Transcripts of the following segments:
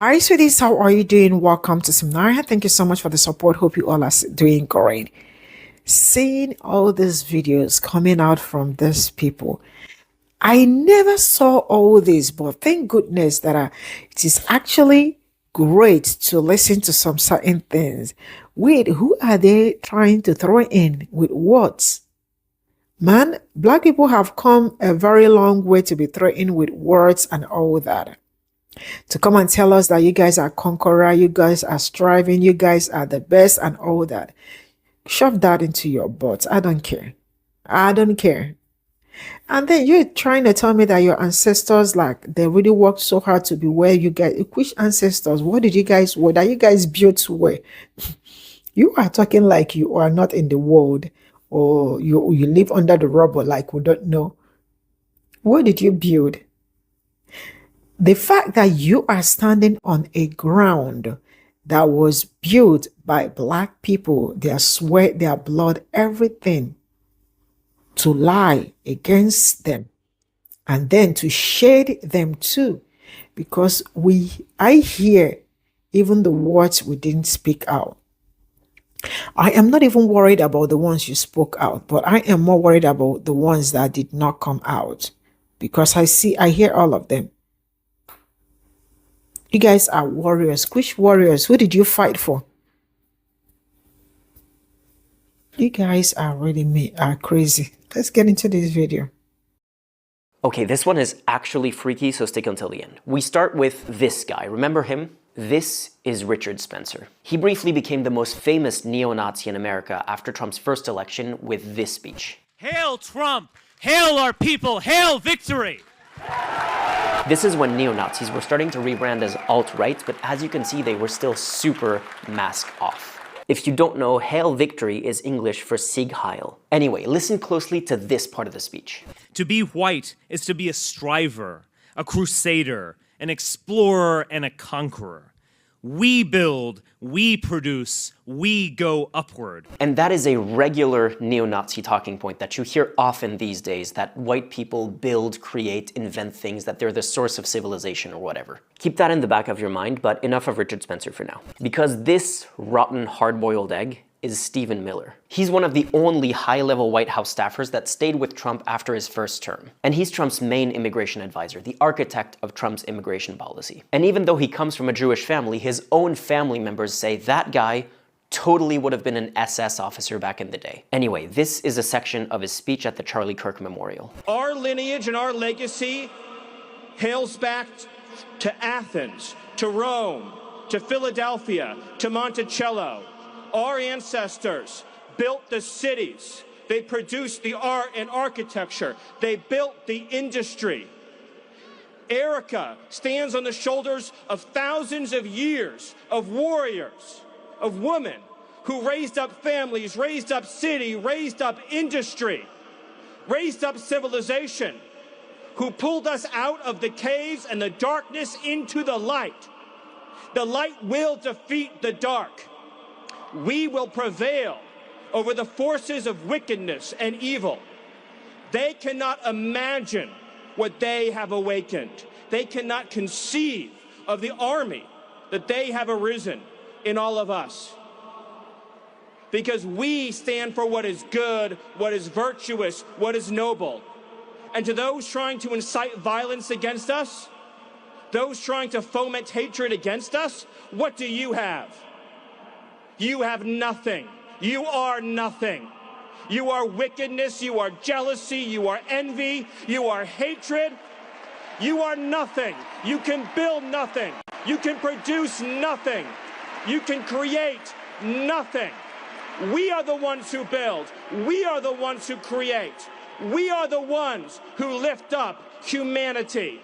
Hi, sweeties. How are you doing? Welcome to Seminary. Thank you so much for the support. Hope you all are doing great. Seeing all these videos coming out from these people, I never saw all this, but thank goodness that it is actually great to listen to some certain things. Wait, who are they trying to throw in with what? Man, black people have come a very long way to be thrown with words and all that, to come and tell us that you guys are conqueror, you guys are striving, you guys are the best and all that. Shove that into your butt. I don't care. I don't care. And then you're trying to tell me that your ancestors, like, they really worked so hard to be where you guys, which ancestors? What are you guys built to where? You are talking like you are not in the world, or you live under the rubble like we don't know. What did you build? The fact that you are standing on a ground that was built by black people, their sweat, their blood, everything, to lie against them and then to shade them too, because I hear even the words we didn't speak out. I am not even worried about the ones you spoke out, but I am more worried about the ones that did not come out, because I hear all of them. You guys are warriors. Which warriors? Who did you fight for? You guys are are crazy. Let's get into this video. Okay, this one is actually freaky, so stick until the end. We start with this guy. Remember him? This is Richard Spencer. He briefly became the most famous neo-Nazi in America after Trump's first election with this speech. Hail Trump! Hail our people! Hail victory! This is when neo-Nazis were starting to rebrand as alt-right, but as you can see, they were still super mask off. If you don't know, Hail Victory is English for Sieg Heil. Anyway, listen closely to this part of the speech. To be white is to be a striver, a crusader, an explorer, and a conqueror. We build, we produce, we go upward. And that is a regular neo-Nazi talking point that you hear often these days, that white people build, create, invent things, that they're the source of civilization or whatever. Keep that in the back of your mind, but enough of Richard Spencer for now. Because this rotten hard-boiled egg is Stephen Miller. He's one of the only high-level White House staffers that stayed with Trump after his first term. And he's Trump's main immigration advisor, the architect of Trump's immigration policy. And even though he comes from a Jewish family, his own family members say that guy totally would have been an SS officer back in the day. Anyway, this is a section of his speech at the Charlie Kirk Memorial. Our lineage and our legacy hails back to Athens, to Rome, to Philadelphia, to Monticello. Our ancestors built the cities. They produced the art and architecture. They built the industry. Erica stands on the shoulders of thousands of years of warriors, of women who raised up families, raised up city, raised up industry, raised up civilization, who pulled us out of the caves and the darkness into the light. The light will defeat the dark. We will prevail over the forces of wickedness and evil. They cannot imagine what they have awakened. They cannot conceive of the army that they have arisen in all of us. Because we stand for what is good, what is virtuous, what is noble. And to those trying to incite violence against us, those trying to foment hatred against us, what do you have? You have nothing. You are nothing. You are wickedness, you are jealousy, you are envy, you are hatred. You are nothing. You can build nothing. You can produce nothing. You can create nothing. We are the ones who build. We are the ones who create. We are the ones who lift up humanity.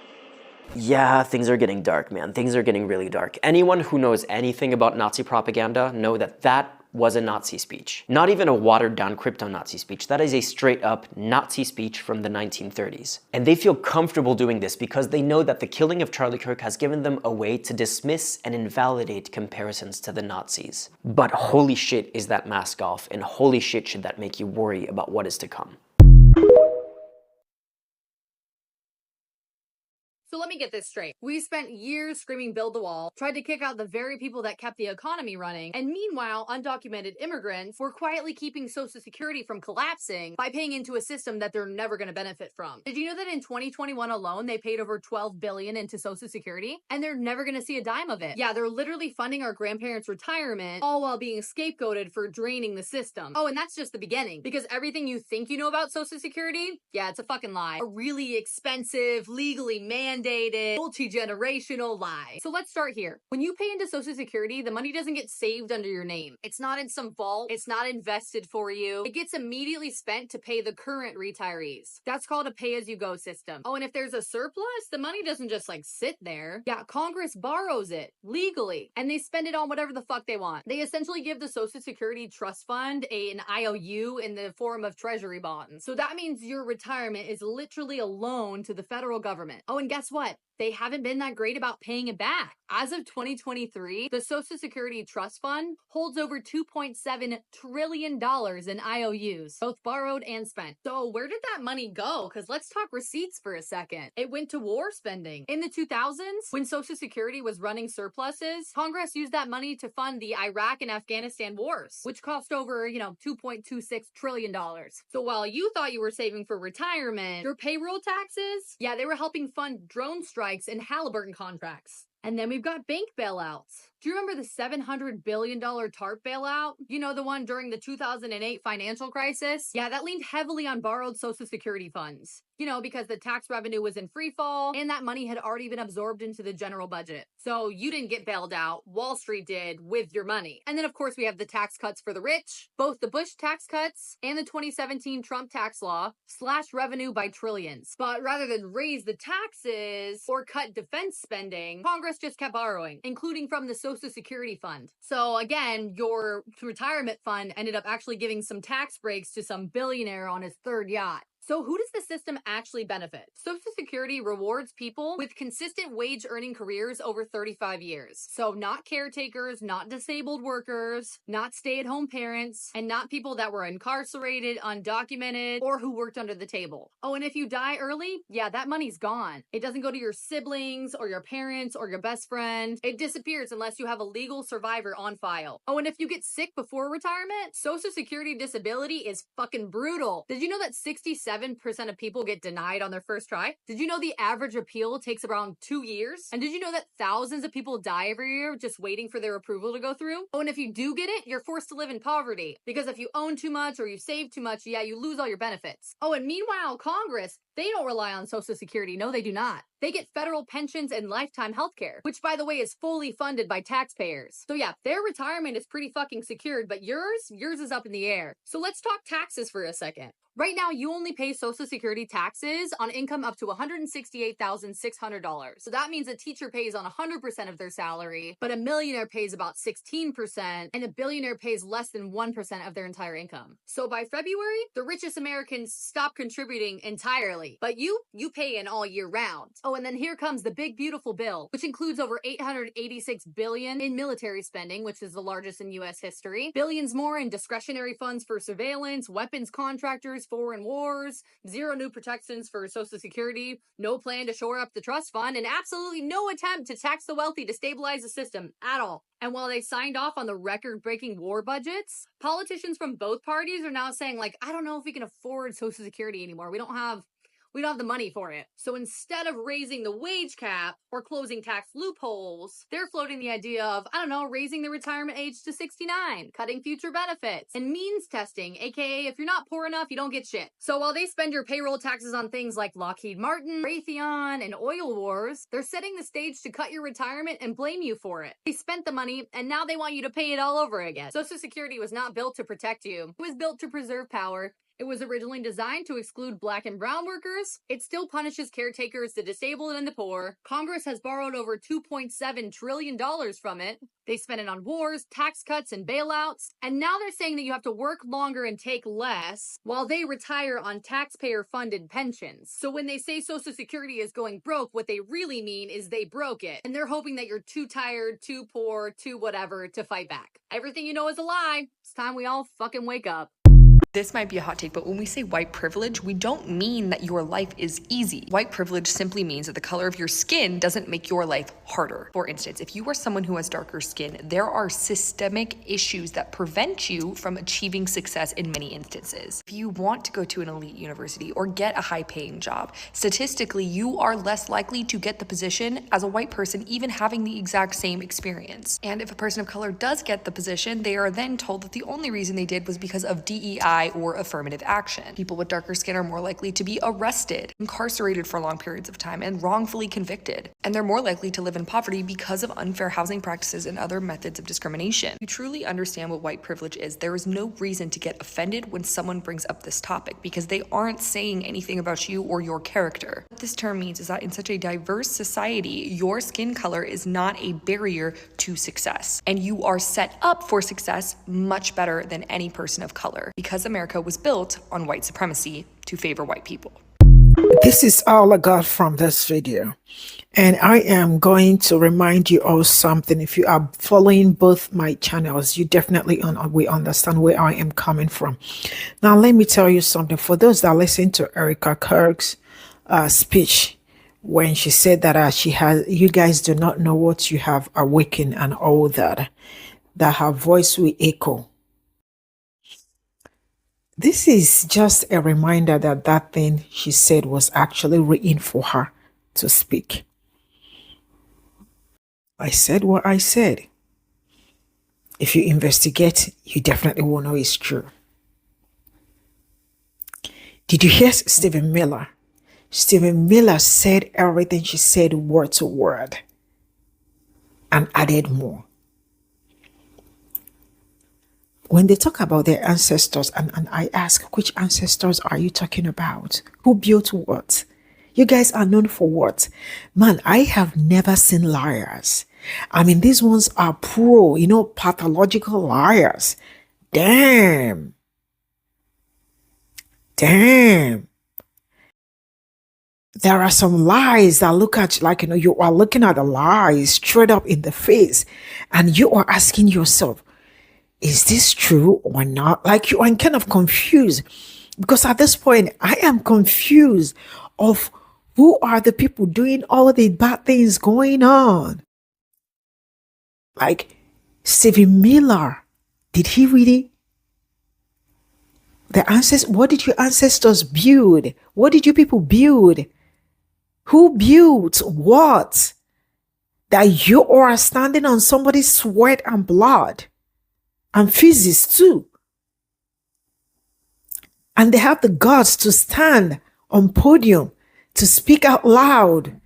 Yeah, things are getting dark, man. Things are getting really dark. Anyone who knows anything about Nazi propaganda know that that was a Nazi speech. Not even a watered-down crypto-Nazi speech. That is a straight-up Nazi speech from the 1930s. And they feel comfortable doing this because they know that the killing of Charlie Kirk has given them a way to dismiss and invalidate comparisons to the Nazis. But holy shit is that mask off, and holy shit should that make you worry about what is to come. So let me get this straight. We spent years screaming build the wall, tried to kick out the very people that kept the economy running, and meanwhile, undocumented immigrants were quietly keeping Social Security from collapsing by paying into a system that they're never going to benefit from. Did you know that in 2021 alone, they paid over $12 billion into Social Security, and they're never going to see a dime of it? Yeah, they're literally funding our grandparents' retirement, all while being scapegoated for draining the system. Oh, and that's just the beginning, because everything you think you know about Social Security, yeah, it's a fucking lie. A really expensive, legally mandated, multi-generational lie. So let's start here. When you pay into Social Security, the money doesn't get saved under your name. It's not in some vault. It's not invested for you. It gets immediately spent to pay the current retirees. That's called a pay-as-you-go system. Oh, and if there's a surplus, the money doesn't just like sit there. Yeah, Congress borrows it legally, and they spend it on whatever the fuck they want. They essentially give the Social Security Trust Fund an IOU in the form of treasury bonds. So that means your retirement is literally a loan to the federal government. Oh, and guess what? They haven't been that great about paying it back. As of 2023, the Social Security Trust Fund holds over $2.7 trillion in IOUs, both borrowed and spent. So where did that money go? Because let's talk receipts for a second. It went to war spending. In the 2000s, when Social Security was running surpluses, Congress used that money to fund the Iraq and Afghanistan wars, which cost over, $2.26 trillion. So while you thought you were saving for retirement, your payroll taxes, yeah, they were helping fund drone strikes and Halliburton contracts. And then we've got bank bailouts. Do you remember the $700 billion TARP bailout? You know, the one during the 2008 financial crisis? Yeah, that leaned heavily on borrowed Social Security funds. Because the tax revenue was in free fall and that money had already been absorbed into the general budget. So you didn't get bailed out. Wall Street did with your money. And then, of course, we have the tax cuts for the rich. Both the Bush tax cuts and the 2017 Trump tax law slashed revenue by trillions. But rather than raise the taxes or cut defense spending, Congress just kept borrowing, including from the Social Security Fund. So again, your retirement fund ended up actually giving some tax breaks to some billionaire on his third yacht. So who does the system actually benefit? Social Security rewards people with consistent wage earning careers over 35 years. So not caretakers, not disabled workers, not stay-at-home parents, and not people that were incarcerated, undocumented, or who worked under the table. Oh, and if you die early, yeah, that money's gone. It doesn't go to your siblings or your parents or your best friend. It disappears unless you have a legal survivor on file. Oh, and if you get sick before retirement, Social Security disability is fucking brutal. Did you know that 67% of people get denied on their first try? Did you know the average appeal takes around 2 years? And did you know that thousands of people die every year just waiting for their approval to go through? Oh, and if you do get it, you're forced to live in poverty. Because if you own too much or you save too much, yeah, you lose all your benefits. Oh, and meanwhile, Congress, they don't rely on Social Security. No, they do not. They get federal pensions and lifetime healthcare, which, by the way, is fully funded by taxpayers. So yeah, their retirement is pretty fucking secured, but yours is up in the air. So let's talk taxes for a second. Right now, you only pay Social Security taxes on income up to $168,600. So that means a teacher pays on 100% of their salary, but a millionaire pays about 16%, and a billionaire pays less than 1% of their entire income. So by February, the richest Americans stop contributing entirely, but you pay in all year round. Oh, and then here comes the big beautiful bill, which includes over $886 billion in military spending, which is the largest in U.S. history, billions more in discretionary funds for surveillance, weapons contractors, foreign wars, zero new protections for Social Security, no plan to shore up the trust fund, and absolutely no attempt to tax the wealthy to stabilize the system at all. And while they signed off on the record-breaking war budgets, politicians from both parties are now saying, I don't know if we can afford Social Security anymore. We don't have the money for it. So instead of raising the wage cap or closing tax loopholes, they're floating the idea of, raising the retirement age to 69, cutting future benefits, and means testing, aka if you're not poor enough, you don't get shit. So while they spend your payroll taxes on things like Lockheed Martin, Raytheon, and oil wars, they're setting the stage to cut your retirement and blame you for it. They spent the money, and now they want you to pay it all over again. Social Security was not built to protect you. It was built to preserve power. It was originally designed to exclude black and brown workers. It still punishes caretakers, the disabled, and the poor. Congress has borrowed over $2.7 trillion from it. They spent it on wars, tax cuts, and bailouts. And now they're saying that you have to work longer and take less while they retire on taxpayer-funded pensions. So when they say Social Security is going broke, what they really mean is they broke it. And they're hoping that you're too tired, too poor, too whatever to fight back. Everything you know is a lie. It's time we all fucking wake up. This might be a hot take, but when we say white privilege, we don't mean that your life is easy. White privilege simply means that the color of your skin doesn't make your life harder. For instance, if you are someone who has darker skin, there are systemic issues that prevent you from achieving success in many instances. If you want to go to an elite university or get a high-paying job, statistically, you are less likely to get the position as a white person, even having the exact same experience. And if a person of color does get the position, they are then told that the only reason they did was because of DEI or affirmative action. People with darker skin are more likely to be arrested, incarcerated for long periods of time, and wrongfully convicted. And they're more likely to live in poverty because of unfair housing practices and other methods of discrimination. If you truly understand what white privilege is, there is no reason to get offended when someone brings up this topic, because they aren't saying anything about you or your character. What this term means is that in such a diverse society, your skin color is not a barrier to success, and you are set up for success much better than any person of color, because America was built on white supremacy to favor white people. This is all I got from this video. And I am going to remind you all something. If you are following both my channels, you definitely will understand where I am coming from. Now, let me tell you something. For those that listen to Erica Kirk's speech, when she said that you guys do not know what you have awakened and all that her voice will echo. This is just a reminder that that thing she said was actually written for her to speak. I said what I said. If you investigate, you definitely will know it's true. Did you hear Stephen Miller? Stephen Miller said everything she said word to word and added more. When they talk about their ancestors, and I ask, which ancestors are you talking about? Who built what? You guys are known for what? Man, I have never seen liars. I mean, these ones are pathological liars. Damn. There are some lies that look at you are looking at the lies straight up in the face, and you are asking yourself, is this true or not? Like, you are kind of confused, because at this point I am confused of who are the people doing all the bad things going on. Like Stephen Miller, did he really? What did your ancestors build? What did you people build? Who built what? That you are standing on somebody's sweat and blood. And physics too. And they have the guts to stand on podium to speak out loud.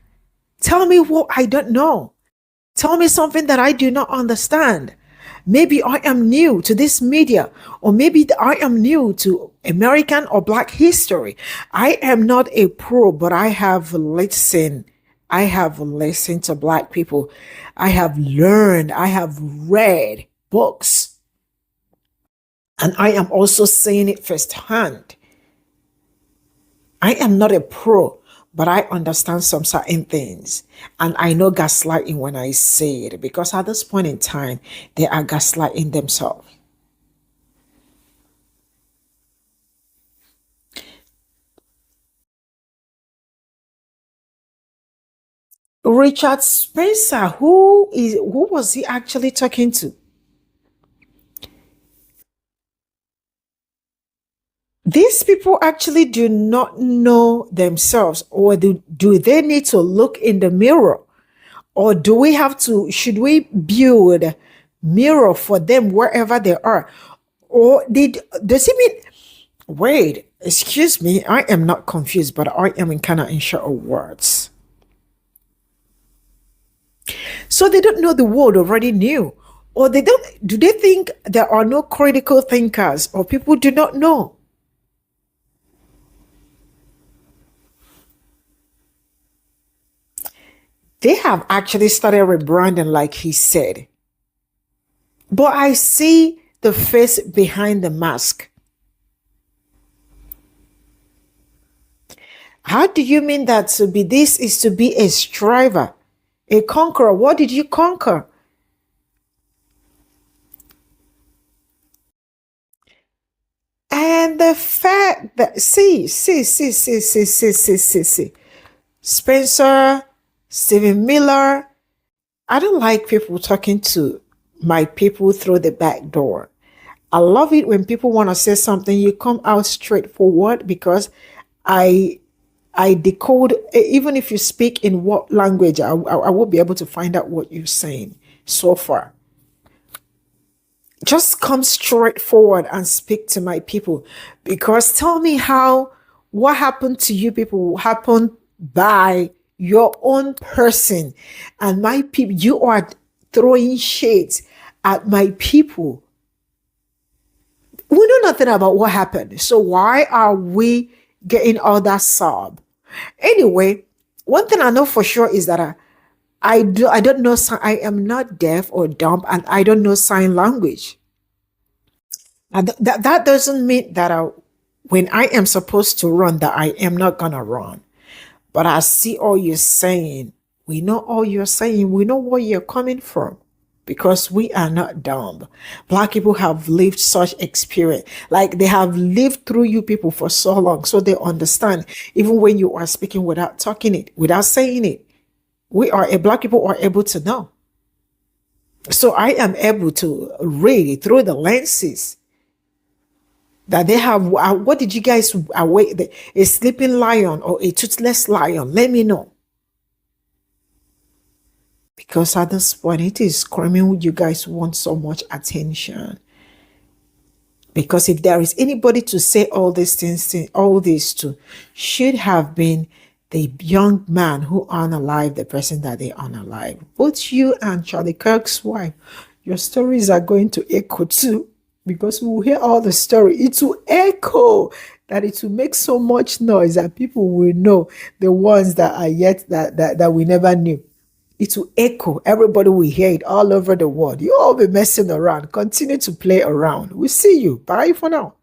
Tell me what I don't know. Tell me something that I do not understand. Maybe I am new to this media, or maybe I am new to American or Black history. I am not a pro, but I have listened. I have listened to Black people. I have learned. I have read books. And I am also saying it firsthand. I am not a pro, but I understand some certain things. And I know gaslighting when I say it, because at this point in time, they are gaslighting themselves. Richard Spencer, who was he actually talking to? These people actually do not know themselves, or do they need to look in the mirror? Or should we build a mirror for them wherever they are? Or does it mean, wait, excuse me, I am not confused, but I am kind of unsure of words. So they don't know the world already knew, or do they think there are no critical thinkers, or people do not know? They have actually started rebranding, like he said. But I see the face behind the mask. How do you mean that this is to be a striver, a conqueror? What did you conquer? And the fact that, see, Spencer, Stephen Miller, I don't like people talking to my people through the back door. I love it when people want to say something, you come out straightforward, because I decode, even if you speak in what language, I will be able to find out what you're saying so far. Just come straight forward and speak to my people, because tell me how what happened to you people happened by your own person, and my people, you are throwing shades at my people. We know nothing about what happened, so why are we getting all that sob? Anyway, one thing I know for sure is that I don't know, I am not deaf or dumb, and I don't know sign language. And that doesn't mean that when I am supposed to run, that I am not gonna run. But I see all you're saying. We know all you're saying. We know where you're coming from, because we are not dumb. Black people have lived such experience. Like, they have lived through you people for so long, so they understand. Even when you are speaking without talking it, without saying it, Black people are able to know. So I am able to read through the lenses that they have. What did you guys awake? A sleeping lion or a toothless lion? Let me know. Because at this point, it is screaming, you guys want so much attention. Because if there is anybody to say all these things, all this to, should have been the young man who unalived the person that they unalived. Both you and Charlie Kirk's wife, your stories are going to echo too, because we will hear all the story. It will echo, that it will make so much noise that people will know the ones that are yet that we never knew. It will echo. Everybody will hear it all over the world. You all be messing around. Continue to play around. We'll see you. Bye for now.